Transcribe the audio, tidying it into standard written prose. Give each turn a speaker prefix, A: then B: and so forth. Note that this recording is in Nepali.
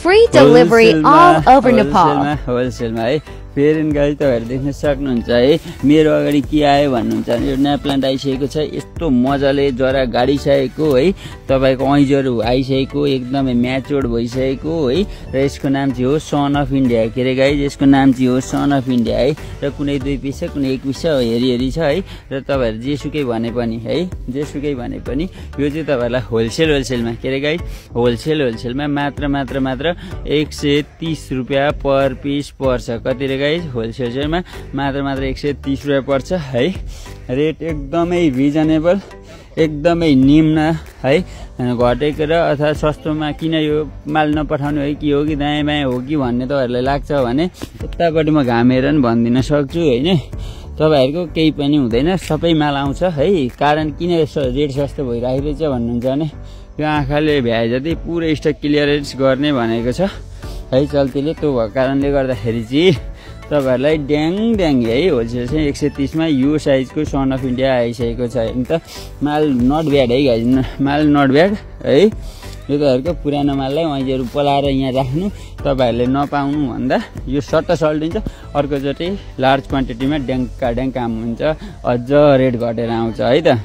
A: Free delivery all over Nepal.
B: होलसेलमा है फेरि गाइज तपाईहरु देख्न सक्नुहुन्छ है मेरो अगाडि के आयो भन्नुहुन्छ यो नयाँ प्लान्ट आइसकेको छ यस्तो मजाले जरा गाडिसकेको है तपाईको ऐजहरु आइसकेको एकदमै म्याच्योर्ड भइसकेको है र यसको नाम चाहिँ हो सन अफ इन्डिया के रे गाइज यसको नाम चाहिँ हो सन अफ इन्डिया है र कुनै 2 पिस छ कुनै 1 पिस छ हेरी छ है र तपाईहरु जेसुकै भने पनि है जेसुकै भने पनि यो चाहिँ तपाईहरुलाई होलसेलमा के रे गाइज होलसेलमा मात्र 130 रुपैयाँ पर पिस पर्छ कति रे गाइज होलसेलमा मात्र 130 रुपैयाँ पर्छ है रेट एकदमै रिजनेबल एकदमै निम्न है घटेको र अथवा सस्तोमा किन यो माल नपठाउनु है कि हो कि दायाँ बायाँ हो कि भन्ने तपाईहरुलाई लाग्छ भने यतापट्टि म घामेर नि भनिदिन सक्छु हैन तपाईहरुको केही पनि हुँदैन सबै माल आउँछ है कारण किन रेट सस्तो भइराखेको छ भन्नुहुन्छ भने यो आँखाले भ्याए जति पुरै स्टक क्लियरेन्स गर्ने भनेको छ है चल्तीले त्यो भएको कारणले गर्दाखेरि चाहिँ तपाईहरुलाई ड्याङ है होलसेल चाहिँ 130 मा यो साइजको सन अफ इन्डिया आइसकेको छ नि त माल नट ब्याड है गाइज माल नट ब्याड है यो तपाईहरुको पुरानो माललाई ऐजहरु पलाएर यहाँ राख्नु तपाईहरुले नपाउनु भन्दा यो सट्ट सल्टिन्छ अर्को चोटि लार्ज क्वान्टिटीमा ड्याङ काम हुन्छ अझ रेट घटेर आउँछ है त